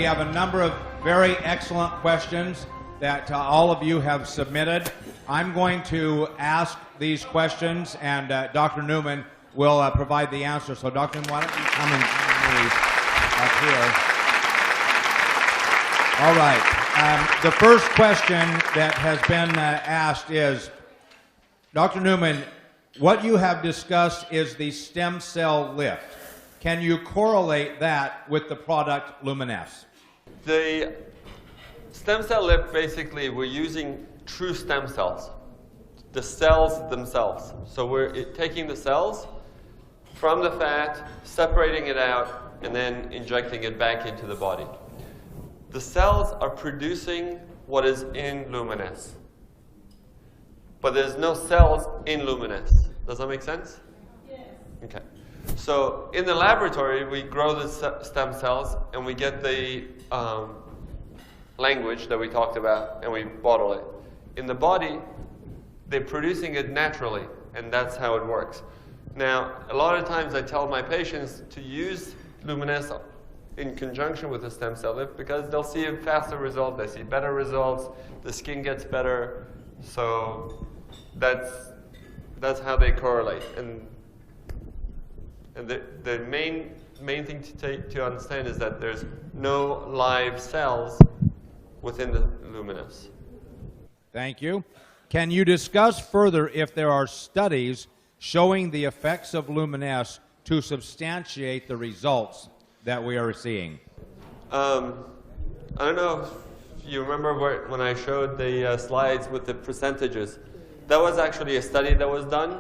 We have a number of very excellent questions that all of you have submitted. I'm going to ask these questions, and Dr. Newman will provide the answer. So, Dr. Newman, why don't you come and join me up here? All right. The first question that has been asked is, Dr. Newman, what you have discussed is the stem cell lift. Can you correlate that with the product LUMINESCE? The stem cell lift, basically, we're using true stem cells, the cells themselves. So we're taking the cells from the fat, separating it out, and then injecting it back into the body. The cells are producing what is in LUMINESCE. But there's no cells in LUMINESCE. Does that make sense? Yes. Okay. So in the laboratory, we grow the stem cells, and we get the language that we talked about, and we bottle it. In the body, they're producing it naturally, and that's how it works. Now, a lot of times I tell my patients to use LUMINESCE in conjunction with the stem cell lift because they'll see a faster result, they see better results, the skin gets better. So that's how they correlate. And the main thing to understand is that there's no live cells within the LUMINESCE. Thank you. Can you discuss further if there are studies showing the effects of LUMINESCE to substantiate the results that we are seeing? I don't know if you remember when I showed the slides with the percentages. That was actually a study that was done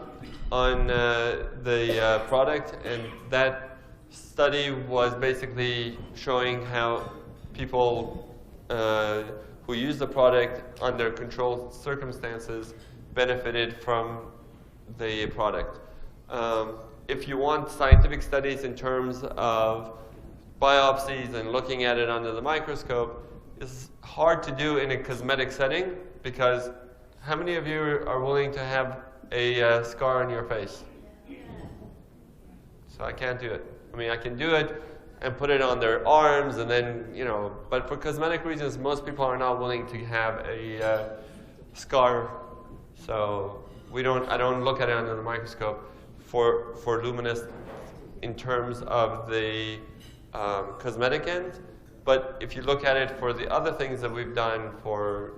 on the product, and that study was basically showing how people who use the product under controlled circumstances benefited from the product. If you want scientific studies in terms of biopsies and looking at it under the microscope, it's hard to do in a cosmetic setting because how many of you are willing to have a scar on your face? So I can't do it. I mean, I can do it and put it on their arms and then, you know, but for cosmetic reasons, most people are not willing to have a scar. So I don't look at it under the microscope for LUMINESCE in terms of the cosmetic end. But if you look at it for the other things that we've done for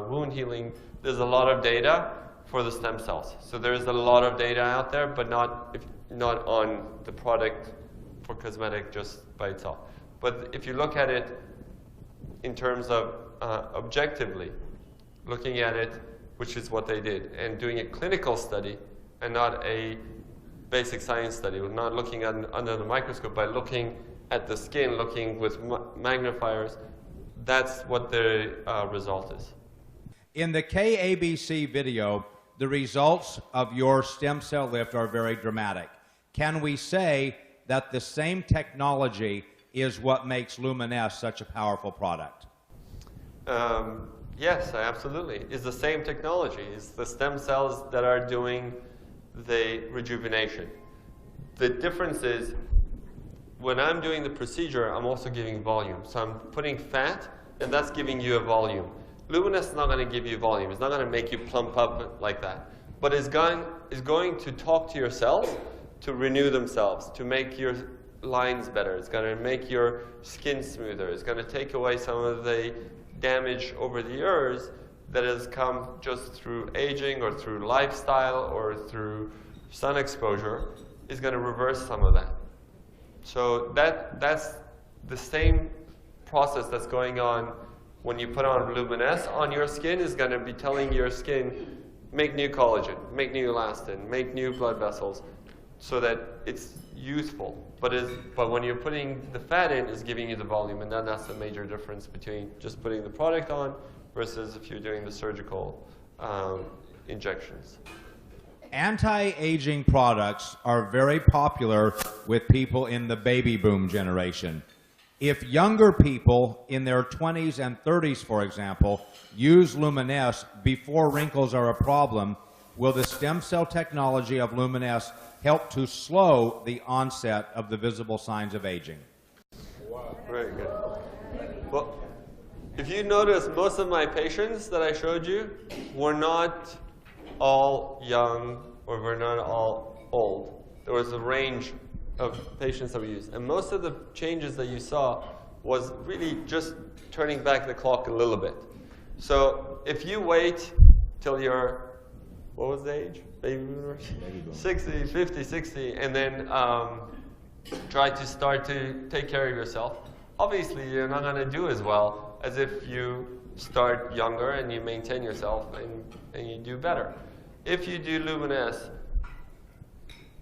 wound healing, there's a lot of data for the stem cells. So there's a lot of data out there, but not on the product for cosmetic just by itself. But if you look at it in terms of objectively, looking at it, which is what they did, and doing a clinical study and not a basic science study, not looking under the microscope, but looking at the skin, looking with magnifiers, that's what the result is. In the KABC video, the results of your stem cell lift are very dramatic. Can we say that the same technology is what makes LUMINESCE such a powerful product? Yes, absolutely. It's the same technology. It's the stem cells that are doing the rejuvenation. The difference is when I'm doing the procedure, I'm also giving volume. So I'm putting fat, and that's giving you a volume. LUMINESCE is not going to give you volume. It's not going to make you plump up like that. But it's going to talk to your cells to renew themselves, to make your lines better. It's going to make your skin smoother. It's going to take away some of the damage over the years that has come just through aging or through lifestyle or through sun exposure. Is going to reverse some of that. So that's the same process that's going on when you put on LUMINESCE on your skin. Is going to be telling your skin, make new collagen, make new elastin, make new blood vessels, so that it's youthful. But when you're putting the fat in, it's giving you the volume, and then that's the major difference between just putting the product on versus if you're doing the surgical injections. Anti-aging products are very popular with people in the baby boom generation. If younger people in their 20s and 30s, for example, use LUMINESCE before wrinkles are a problem, will the stem cell technology of LUMINESCE help to slow the onset of the visible signs of aging? Wow. Very good. If you notice, most of my patients that I showed you were not all young or were not all old. There was a range of patients that we used. And most of the changes that you saw was really just turning back the clock a little bit. So if you wait till you're, what was the age? Baby boomer? 60, 50, 60, and then try to start to take care of yourself. Obviously, you're not going to do as well as if you start younger and you maintain yourself and you do better. If you do Luminesse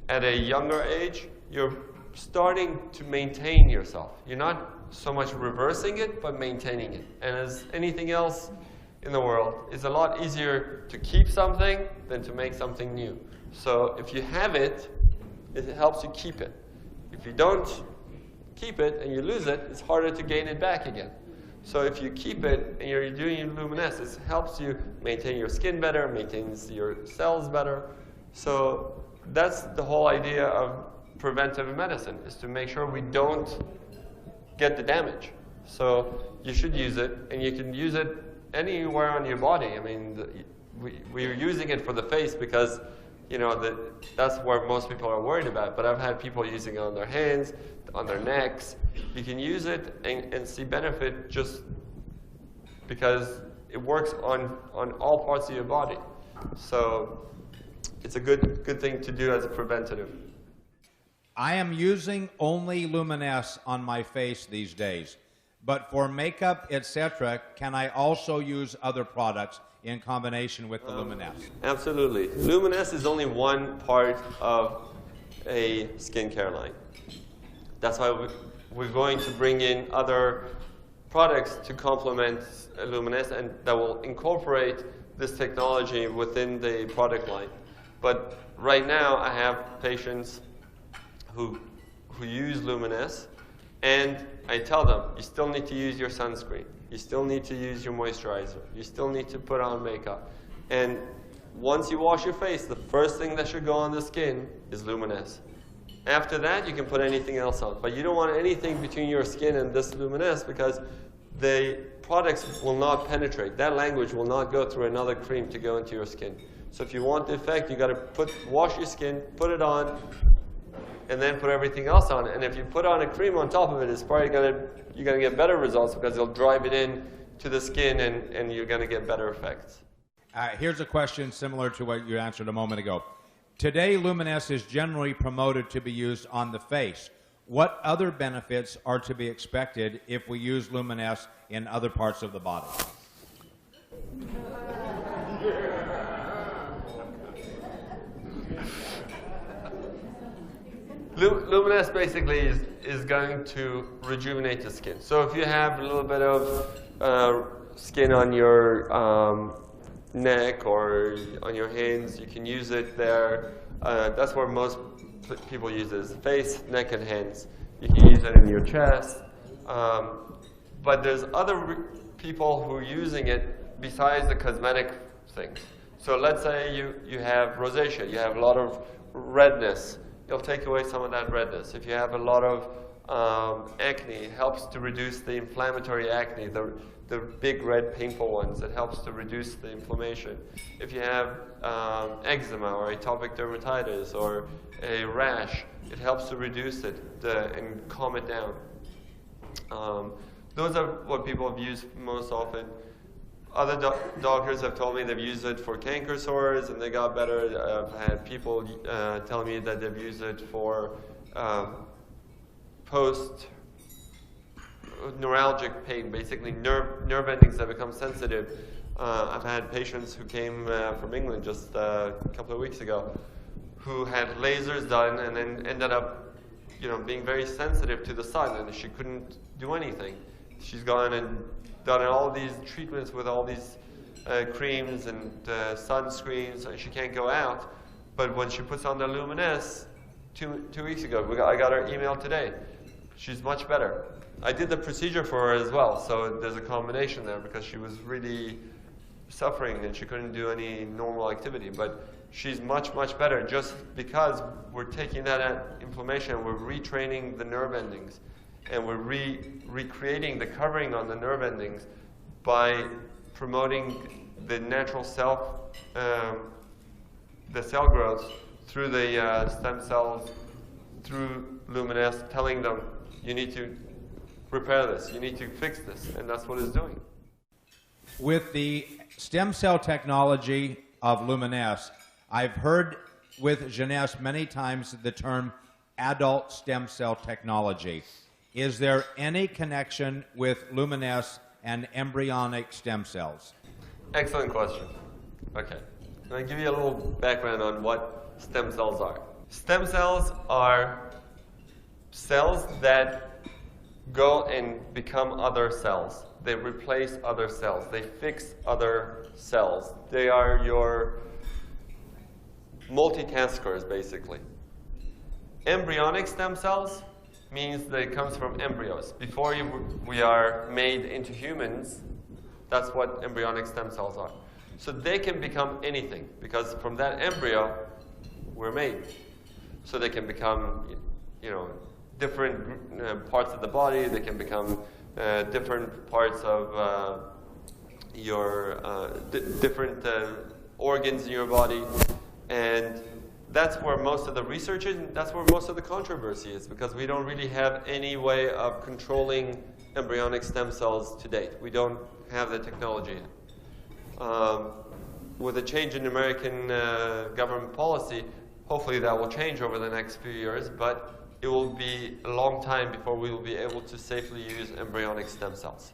at a younger age, you're starting to maintain yourself. You're not so much reversing it, but maintaining it. And as anything else in the world, it's a lot easier to keep something than to make something new. So if you have it, it helps you keep it. If you don't keep it and you lose it, it's harder to gain it back again. So if you keep it and you're doing Luminesse, it helps you maintain your skin better, maintains your cells better. So that's the whole idea of preventive medicine, is to make sure we don't get the damage. So you should use it, and you can use it anywhere on your body. I mean, we're using it for the face because, you know, that's where most people are worried about. But I've had people using it on their hands, on their necks. You can use it and see benefit just because it works on all parts of your body. So it's a good thing to do as a preventative. I am using only Luminesse on my face these days. But for makeup, etc., can I also use other products in combination with the Luminesse? Absolutely. Luminesse is only one part of a skincare line. That's why we're going to bring in other products to complement Luminesse and that will incorporate this technology within the product line. But right now, I have patients who use Luminesse, and I tell them, you still need to use your sunscreen. You still need to use your moisturizer. You still need to put on makeup. And once you wash your face, the first thing that should go on the skin is Luminesse. After that, you can put anything else on. But you don't want anything between your skin and this Luminesse because the products will not penetrate. That language will not go through another cream to go into your skin. So if you want the effect, you got to wash your skin, put it on, and then put everything else on. And if you put on a cream on top of it, it's probably you're going to get better results because it'll drive it in to the skin and you're going to get better effects. Here's a question similar to what you answered a moment ago. Today, Luminesse is generally promoted to be used on the face. What other benefits are to be expected if we use Luminesse in other parts of the body? Luminesse basically is going to rejuvenate the skin. So if you have a little bit of skin on your neck or on your hands, you can use it there. That's where most people use it, face, neck, and hands. You can use it in your chest. But there's other people who are using it besides the cosmetic things. So let's say you have rosacea, you have a lot of redness. It'll take away some of that redness. If you have a lot of acne, it helps to reduce the inflammatory acne, the big red painful ones. It helps to reduce the inflammation. If you have eczema or atopic dermatitis or a rash, it helps to reduce it and calm it down. Those are what people have used most often. Other doctors have told me they've used it for canker sores and they got better. I've had people tell me that they've used it for post-neuralgic pain, basically nerve endings that become sensitive. I've had patients who came from England just a couple of weeks ago who had lasers done and then ended up, being very sensitive to the sun, and she couldn't do anything. She's gone and done all these treatments with all these creams and sunscreens, and she can't go out. But when she puts on the Luminesse, two weeks ago, I got her email today. She's much better. I did the procedure for her as well, so there's a combination there because she was really suffering and she couldn't do any normal activity. But she's much, much better just because we're taking that inflammation, we're retraining the nerve endings, and we're recreating the covering on the nerve endings by promoting the natural the cell growth through the stem cells, through LUMINESCE, telling them, you need to repair this, you need to fix this, and that's what it's doing. With the stem cell technology of LUMINESCE, I've heard with Jeunesse many times the term adult stem cell technology. Is there any connection with LUMINESCE and embryonic stem cells? Excellent question. Okay. Can I give you a little background on what stem cells are? Stem cells are cells that go and become other cells. They replace other cells. They fix other cells. They are your multitaskers, basically. Embryonic stem cells means that it comes from embryos. Before we are made into humans, that's what embryonic stem cells are. So they can become anything, because from that embryo, we're made. So they can become, different parts of the body. They can become different parts of different organs in your body. And that's where most of the research is, and that's where most of the controversy is, because we don't really have any way of controlling embryonic stem cells to date. We don't have the technology yet. With a change in American government policy, hopefully that will change over the next few years, but it will be a long time before we will be able to safely use embryonic stem cells.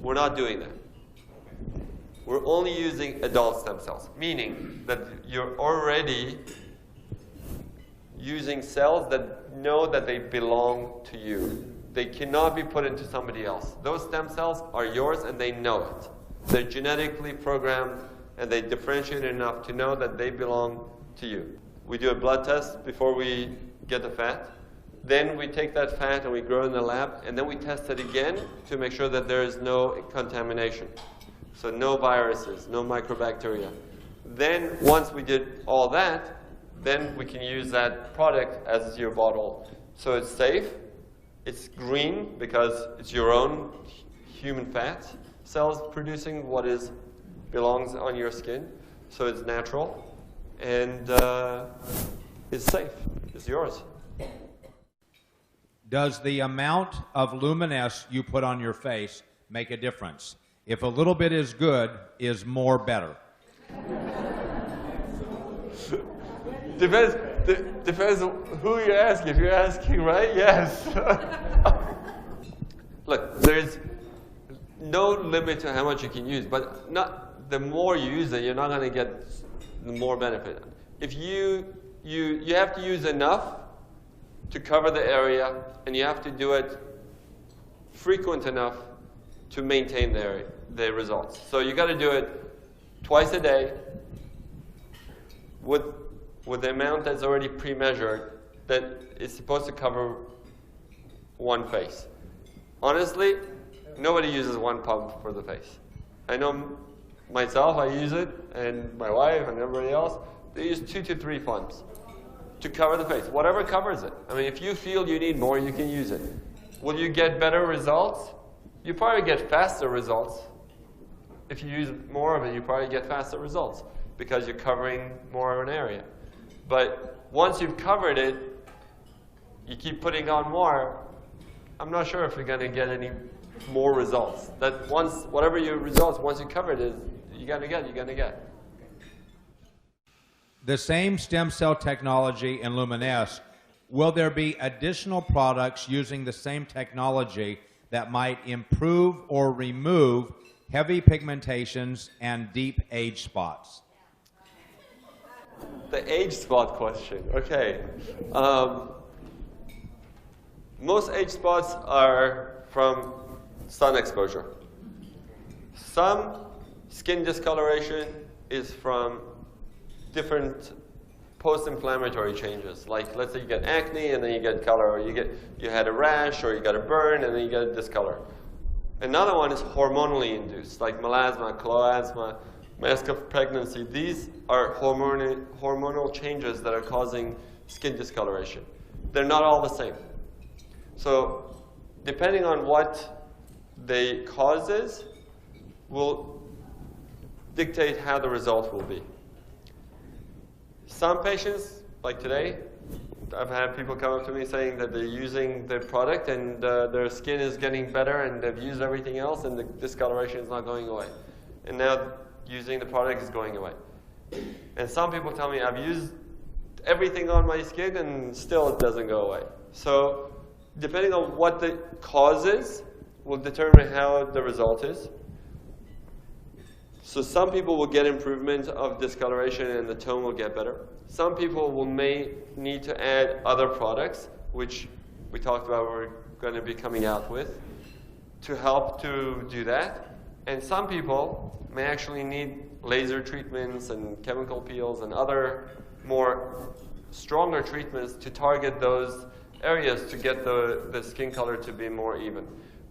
We're not doing that. We're only using adult stem cells, meaning that you're already using cells that know that they belong to you. They cannot be put into somebody else. Those stem cells are yours and they know it. They're genetically programmed and they differentiate enough to know that they belong to you. We do a blood test before we get the fat. Then we take that fat and we grow it in the lab, and then we test it again to make sure that there is no contamination. So no viruses, no microbacteria. Then once we did all that, then we can use that product as your bottle. So it's safe, it's green because it's your own human fat cells producing what belongs on your skin. So it's natural and it's safe, it's yours. Does the amount of LUMINESCE you put on your face make a difference? If a little bit is good, is more better? Depends who you're asking. If you're asking, right? Yes. Look, there's no limit to how much you can use, but the more you use it, you're not going to get the more benefit. If you have to use enough to cover the area, and you have to do it frequent enough to maintain the results. So you got to do it twice a day with the amount that's already pre-measured that is supposed to cover one face. Honestly, nobody uses one pump for the face. I know myself, I use it, and my wife and everybody else, they use 2 to 3 pumps to cover the face, whatever covers it. I mean, if you feel you need more, you can use it. Will you get better results? You probably get faster results. If you use more of it, you probably get faster results because you're covering more of an area. But once you've covered it, you keep putting on more, I'm not sure if you're going to get any more results. That whatever your results, once you cover it, you're going to get. The same stem cell technology in LUMINESCE, will there be additional products using the same technology that might improve or remove heavy pigmentations and deep age spots? The age spot question, okay. Most age spots are from sun exposure. Some skin discoloration is from different post-inflammatory changes. Like, let's say you get acne and then you get color, or you had a rash, or you got a burn and then you get a discolor. Another one is hormonally induced, like melasma, chloasma, mask of pregnancy. These are hormonal changes that are causing skin discoloration. They're not all the same. So depending on what the cause is, will dictate how the result will be. Some patients, like today, I've had people come up to me saying that they're using the product and their skin is getting better and they've used everything else and the discoloration is not going away. And now using the product is going away. And some people tell me, I've used everything on my skin and still it doesn't go away. So depending on what the cause is, will determine how the result is. So some people will get improvement of discoloration and the tone will get better. Some people may need to add other products, which we talked about we're going to be coming out with, to help to do that. And some people may actually need laser treatments and chemical peels and other more stronger treatments to target those areas to get the skin color to be more even.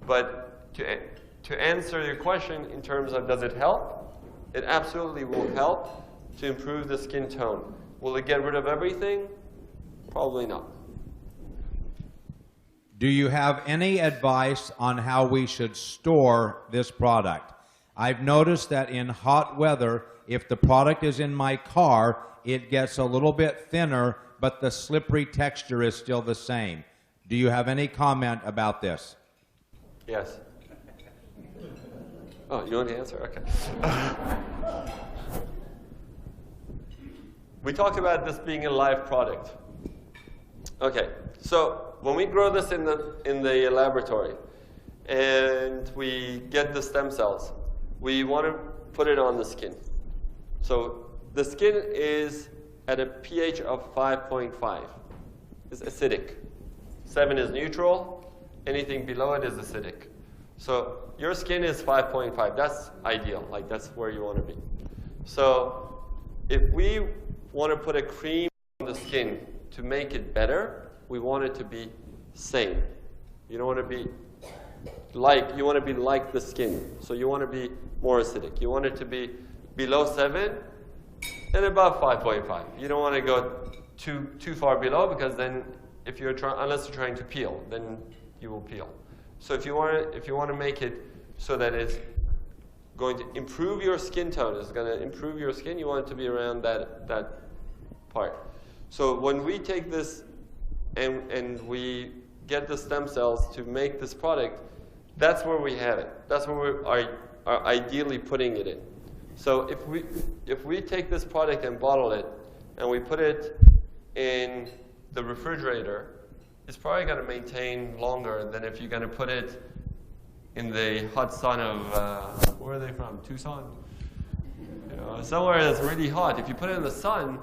But to answer your question in terms of does it help, it absolutely will help to improve the skin tone. Will it get rid of everything? Probably not. Do you have any advice on how we should store this product? I've noticed that in hot weather, if the product is in my car, it gets a little bit thinner, but the slippery texture is still the same. Do you have any comment about this? Yes. Oh, you want to answer? Okay. We talked about this being a live product. Okay, so when we grow this in the laboratory and we get the stem cells, we want to put it on the skin. So the skin is at a pH of 5.5. It's acidic. 7 is neutral. Anything below it is acidic. So your skin is 5.5. That's ideal. Like that's where you want to be. So if we want to put a cream on the skin to make it better, we want it to be same. You don't want to be like, you want to be like the skin. So you want to be more acidic. You want it to be below 7 and above 5.5. You don't want to go too far below because then if you're unless you're trying to peel, then you will peel. So if you want to make it so that it's going to improve your skin tone, it's going to improve your skin, you want it to be around that part. So when we take this and we get the stem cells to make this product, that's where we have it. That's where we are ideally putting it in. So if we take this product and bottle it and we put it in the refrigerator, it's probably going to maintain longer than if you're going to put it in the hot sun of, where are they from? Tucson? You know, somewhere that's really hot. If you put it in the sun,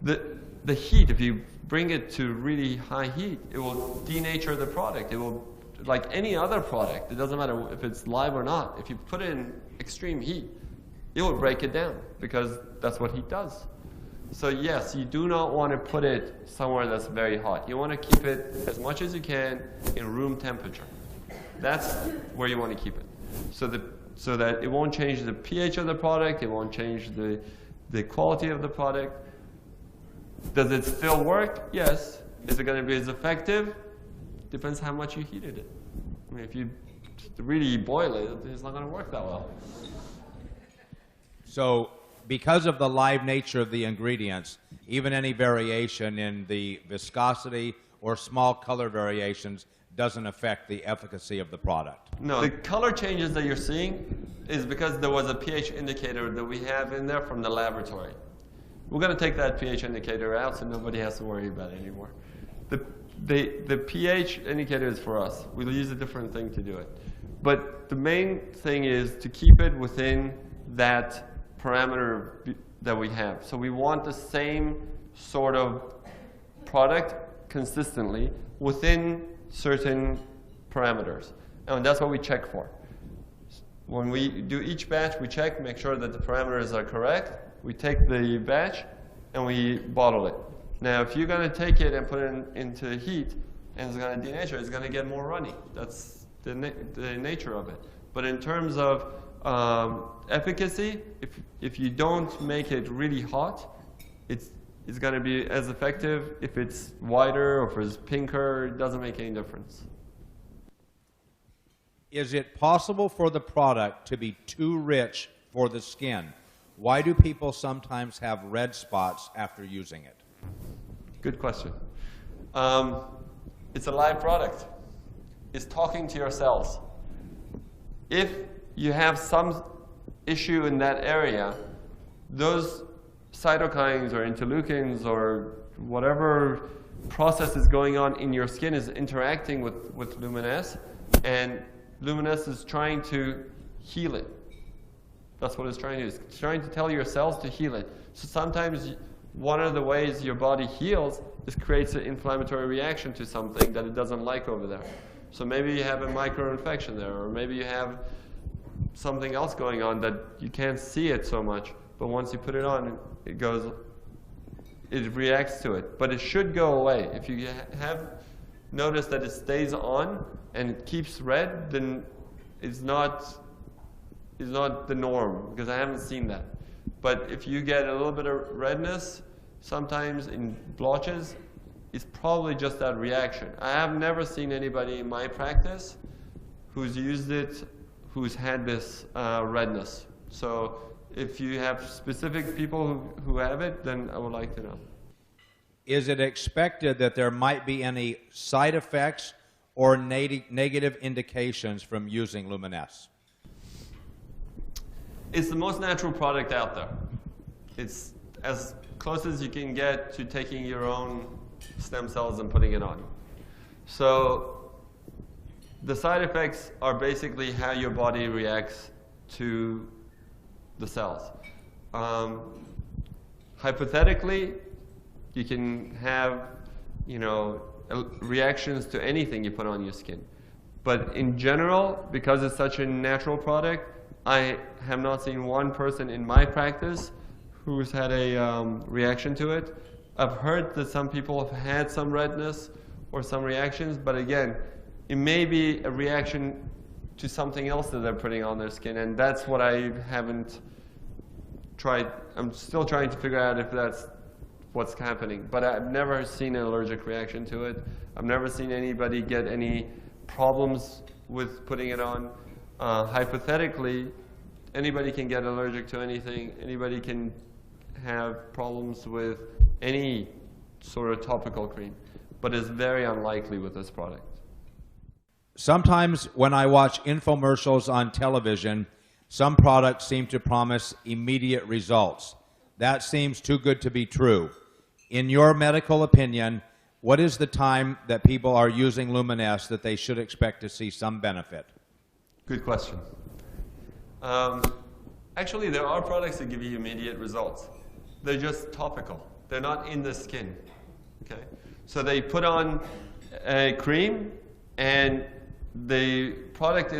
the heat, if you bring it to really high heat, it will denature the product. It will, like any other product, it doesn't matter if it's live or not. If you put it in extreme heat, it will break it down because that's what heat does. So yes, you do not want to put it somewhere that's very hot. You want to keep it as much as you can in room temperature. That's where you want to keep it. So that it won't change the pH of the product, it won't change the quality of the product. Does it still work? Yes. Is it going to be as effective? Depends how much you heated it. I mean, if you really boil it, it's not going to work that well. So because of the live nature of the ingredients, even any variation in the viscosity or small color variations doesn't affect the efficacy of the product. No, the color changes that you're seeing is because there was a pH indicator that we have in there from the laboratory. We're going to take that pH indicator out so nobody has to worry about it anymore. The pH indicator is for us. We'll use a different thing to do it. But the main thing is to keep it within that parameter that we have. So we want the same sort of product consistently within certain parameters. And that's what we check for. When we do each batch, we check, make sure that the parameters are correct. We take the batch and we bottle it. Now, if you're going to take it and put it into heat and it's going to denature, it's going to get more runny. That's the nature of it. But in terms of efficacy, if you don't make it really hot, it's going to be as effective if it's whiter or if it's pinker. It doesn't make any difference. Is it possible for the product to be too rich for the skin? Why do people sometimes have red spots after using it? Good question. It's a live product. It's talking to your cells. If you have some issue in that area, those cytokines or interleukins or whatever process is going on in your skin is interacting with LUMINESCE, and LUMINESCE is trying to heal it. That's what it's trying to do. It's trying to tell your cells to heal it. So sometimes one of the ways your body heals is creates an inflammatory reaction to something that it doesn't like over there. So maybe you have a micro-infection there, or maybe you have something else going on that you can't see it so much, but once you put it on, it reacts to it. But it should go away. If you have noticed that it stays on and it keeps red, then it's not the norm, because I haven't seen that. But if you get a little bit of redness, sometimes in blotches, it's probably just that reaction. I have never seen anybody in my practice who's used it who's had this redness. So if you have specific people who have it, then I would like to know. Is it expected that there might be any side effects or negative indications from using LUMINESCE? It's the most natural product out there. It's as close as you can get to taking your own stem cells and putting it on. So the side effects are basically how your body reacts to the cells. Hypothetically, you can have, reactions to anything you put on your skin. But in general, because it's such a natural product, I have not seen one person in my practice who's had a reaction to it. I've heard that some people have had some redness or some reactions, but again, it may be a reaction to something else that they're putting on their skin, and that's what I haven't tried. I'm still trying to figure out if that's what's happening, but I've never seen an allergic reaction to it. I've never seen anybody get any problems with putting it on. Hypothetically, anybody can get allergic to anything. Anybody can have problems with any sort of topical cream, but it's very unlikely with this product. Sometimes when I watch infomercials on television, some products seem to promise immediate results. That seems too good to be true. In your medical opinion, what is the time that people are using LUMINESCE that they should expect to see some benefit? Good question. Actually, there are products that give you immediate results. They're just topical. They're not in the skin. Okay? So they put on a cream, and the product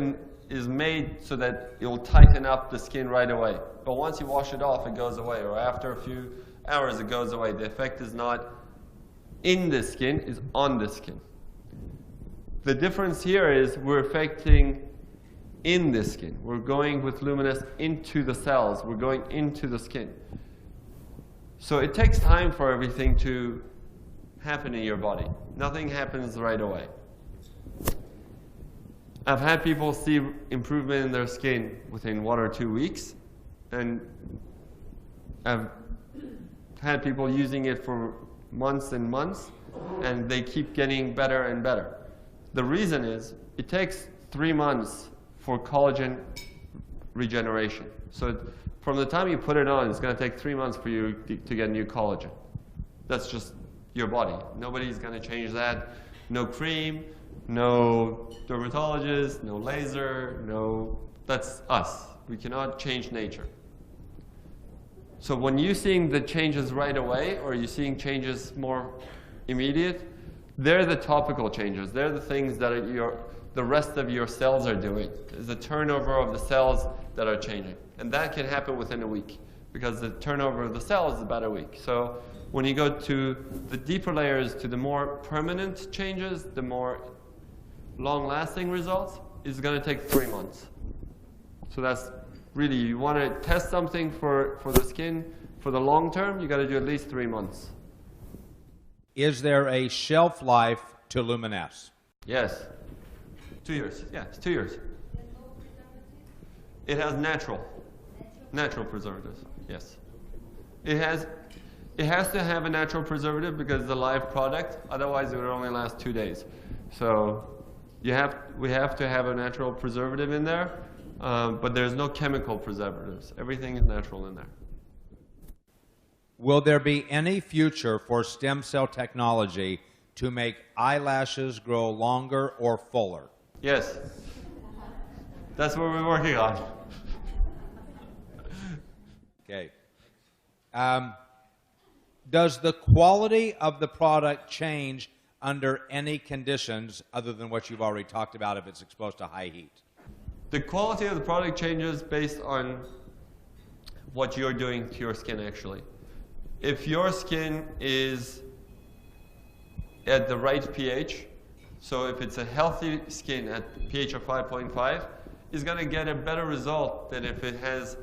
is made so that it will tighten up the skin right away. But once you wash it off, it goes away. Or after a few hours, it goes away. The effect is not in the skin, it's on the skin. The difference here is we're affecting in the skin. We're going with LUMINESCE into the cells. We're going into the skin. So it takes time for everything to happen in your body. Nothing happens right away. I've had people see improvement in their skin within 1 or 2 weeks, and I've had people using it for months and months, and they keep getting better and better. The reason is it takes 3 months for collagen regeneration. So from the time you put it on, it's going to take 3 months for you to get new collagen. That's just your body. Nobody's going to change that. No cream, no dermatologist, no laser, that's us. We cannot change nature. So when you're seeing the changes right away, or you're seeing changes more immediate, they're the topical changes. They're the things that the rest of your cells are doing. It's the turnover of the cells that are changing. And that can happen within a week, because the turnover of the cells is about a week. So when you go to the deeper layers, to the more permanent changes, the more long-lasting results, is going to take 3 months. So that's really, you want to test something for the skin for the long term, you got to do at least 3 months. Is there a shelf life to LUMINESCE? Yes. 2 years. Yeah, it's 2 years. It has natural preservatives, yes. It has to have a natural preservative because it's a live product, otherwise it would only last 2 days. So we have to have a natural preservative in there, but there's no chemical preservatives. Everything is natural in there. Will there be any future for stem cell technology to make eyelashes grow longer or fuller? Yes. That's what we're working on. Okay. Does the quality of the product change under any conditions other than what you've already talked about if it's exposed to high heat? The quality of the product changes based on what you're doing to your skin, actually. If your skin is at the right pH, so if it's a healthy skin at pH of 5.5, it's going to get a better result than if it has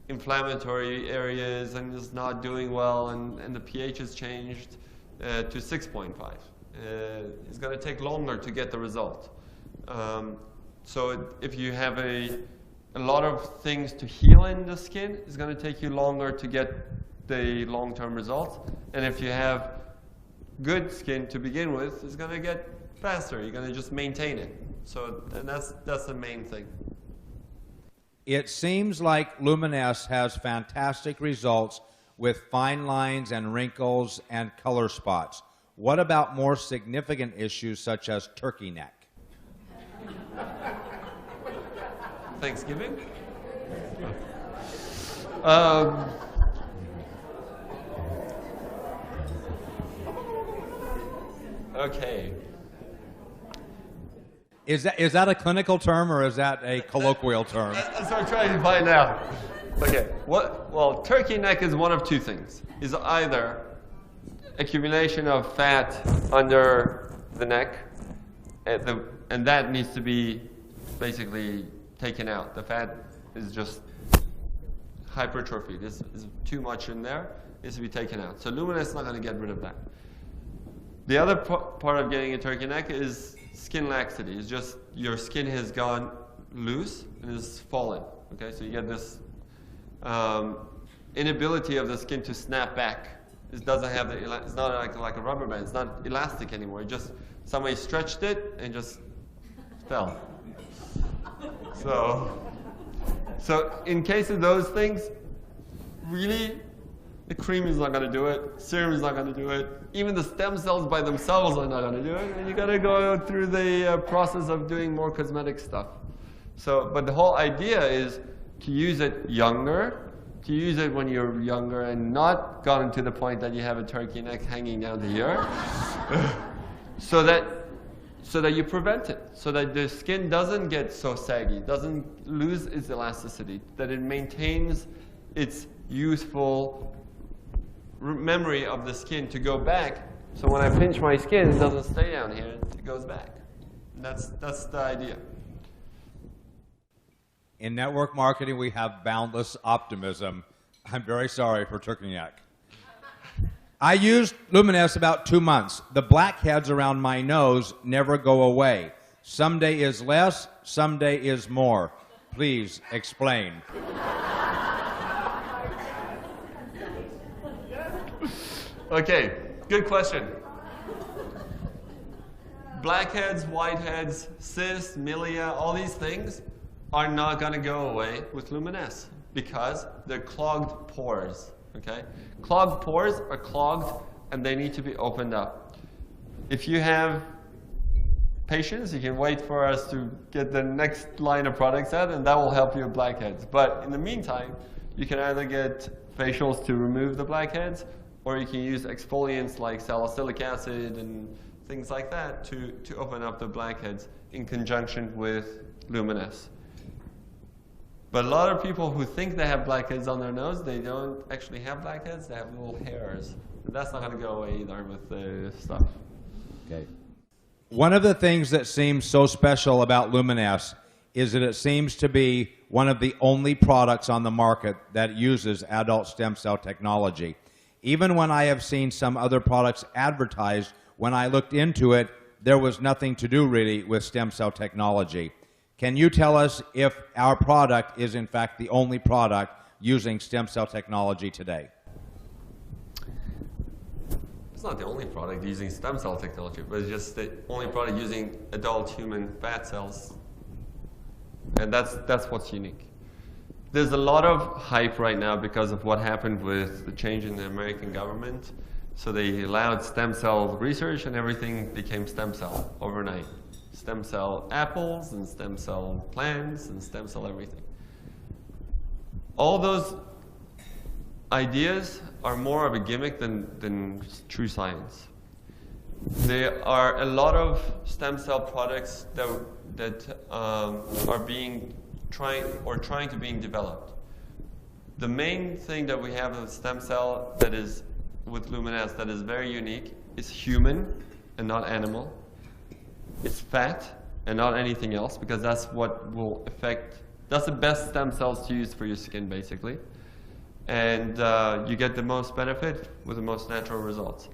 inflammatory areas and is not doing well and the pH is changed to 6.5. It's going to take longer to get the result. So if you have a lot of things to heal in the skin, it's going to take you longer to get the long-term results. And if you have good skin to begin with, it's going to get faster. You're going to just maintain it. So that's the main thing. It seems like LUMINESCE has fantastic results with fine lines and wrinkles and color spots. What about more significant issues such as turkey neck? Thanksgiving? Okay. Is that a clinical term or is that a colloquial term? That's what I'm trying to find out. Okay. Well, turkey neck is one of two things. Is either accumulation of fat under the neck, and that needs to be basically taken out. The fat is just hypertrophy. This is too much in there. It needs to be taken out. So LUMINESCE is not going to get rid of that. The other part of getting a turkey neck is skin laxity. It's just your skin has gone loose and is fallen. Okay, so you get this inability of the skin to snap back. It doesn't have the. It's not like a rubber band. It's not elastic anymore. It just somebody stretched it and just fell. So in case of those things, really, the cream is not going to do it. Serum is not going to do it. Even the stem cells by themselves are not going to do it. And you got to go through the process of doing more cosmetic stuff. So, but the whole idea is to use it younger, to use it when you're younger and not gotten to the point that you have a turkey neck hanging down the ear, so that you prevent it, so that the skin doesn't get so saggy, doesn't lose its elasticity, that it maintains its youthful memory of the skin to go back. So when I pinch my skin, it doesn't stay down here, it goes back. And that's the idea. In network marketing, we have boundless optimism. I'm very sorry for turkey neck. I used LUMINESCE about 2 months. The blackheads around my nose never go away. Some day is less, some day is more. Please explain. Okay, good question. Blackheads, whiteheads, cysts, milia, all these things are not going to go away with LUMINESCE because they're clogged pores. Okay? Clogged pores are clogged and they need to be opened up. If you have patience, you can wait for us to get the next line of products out and that will help your blackheads. But in the meantime, you can either get facials to remove the blackheads or you can use exfoliants like salicylic acid and things like that to open up the blackheads in conjunction with LUMINESCE. But a lot of people who think they have blackheads on their nose, they don't actually have blackheads, they have little hairs. And that's not going to go away either with the stuff. Okay. One of the things that seems so special about LUMINESCE is that it seems to be one of the only products on the market that uses adult stem cell technology. Even when I have seen some other products advertised, when I looked into it, there was nothing to do really with stem cell technology. Can you tell us if our product is in fact the only product using stem cell technology today? It's not the only product using stem cell technology, but it's just the only product using adult human fat cells. And that's what's unique. There's a lot of hype right now because of what happened with the change in the American government. So they allowed stem cell research and everything became stem cell overnight. Stem cell apples and stem cell plants and stem cell everything. All those ideas are more of a gimmick than true science. There are a lot of stem cell products that are trying to being developed. The main thing that we have with stem cell that is with LUMINESCE that is very unique is human and not animal. It's fat and not anything else because that's what will affect, that's the best stem cells to use for your skin basically. And you get the most benefit with the most natural results.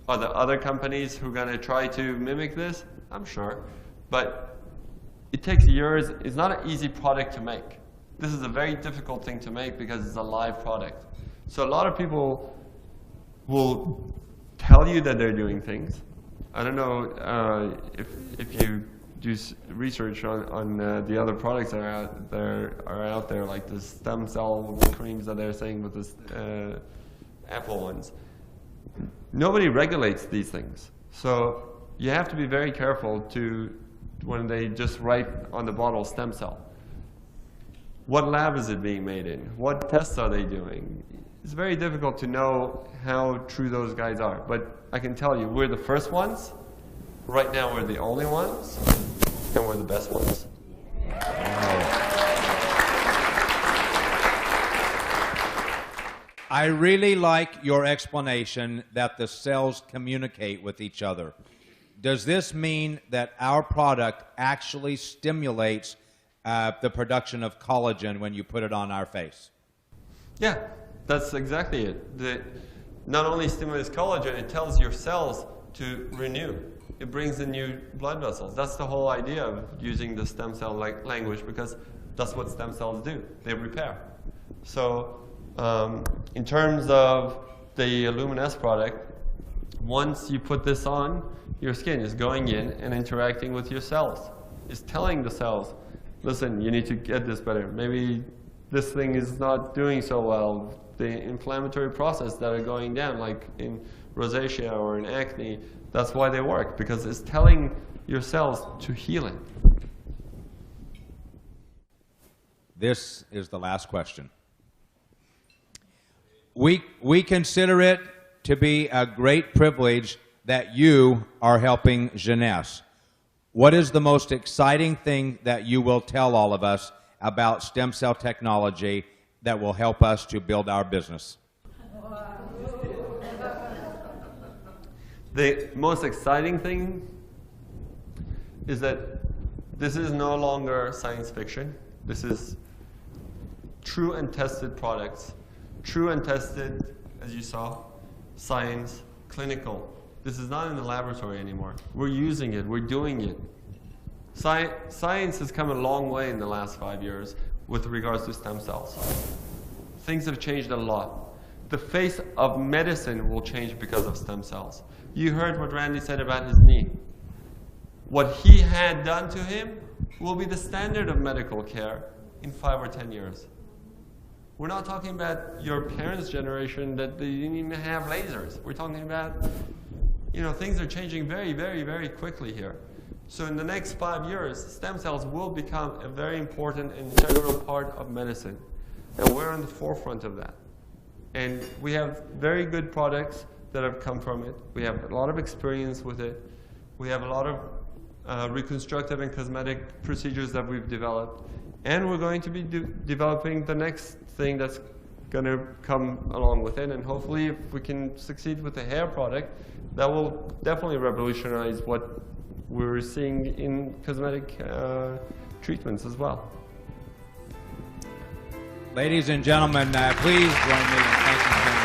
Are there other companies who are going to try to mimic this? I'm sure. But it takes years. It's not an easy product to make. This is a very difficult thing to make because it's a live product. So a lot of people will tell you that they're doing things. I don't know if you do research on the other products that are out there, like the stem cell creams that they're saying with this apple ones. Nobody regulates these things. So you have to be very careful when they just write on the bottle stem cell. What lab is it being made in? What tests are they doing? It's very difficult to know how true those guys are. But I can tell you, we're the first ones. Right now, we're the only ones. And we're the best ones. I really like your explanation that the cells communicate with each other. Does this mean that our product actually stimulates the production of collagen when you put it on our face? Yeah, that's exactly it. Not only stimulates collagen, it tells your cells to renew. It brings in new blood vessels. That's the whole idea of using the stem cell language because that's what stem cells do. They repair. So in terms of the LUMINESCE product, once you put this on, your skin is going in and interacting with your cells. It's telling the cells, listen, you need to get this better. Maybe this thing is not doing so well. The inflammatory process that are going down, like in rosacea or in acne, that's why they work, because it's telling your cells to heal it. This is the last question. We consider it to be a great privilege that you are helping Jeunesse. What is the most exciting thing that you will tell all of us about stem cell technology that will help us to build our business? The most exciting thing is that this is no longer science fiction. This is true and tested products. True and tested, as you saw, science, clinical. This is not in the laboratory anymore. We're using it. We're doing it. Science has come a long way in the last 5 years with regards to stem cells. Things have changed a lot. The face of medicine will change because of stem cells. You heard what Randy said about his knee. What he had done to him will be the standard of medical care in 5 or 10 years. We're not talking about your parents' generation that they didn't even have lasers. We're talking about, things are changing very, very, very quickly here. So in the next 5 years, stem cells will become a very important and integral part of medicine. And we're on the forefront of that. And we have very good products that have come from it. We have a lot of experience with it. We have a lot of reconstructive and cosmetic procedures that we've developed. And we're going to be developing the next thing that's going to come along with it. And hopefully, if we can succeed with the hair product, that will definitely revolutionize what we're seeing in cosmetic treatments as well. Ladies and gentlemen, please join me in thanking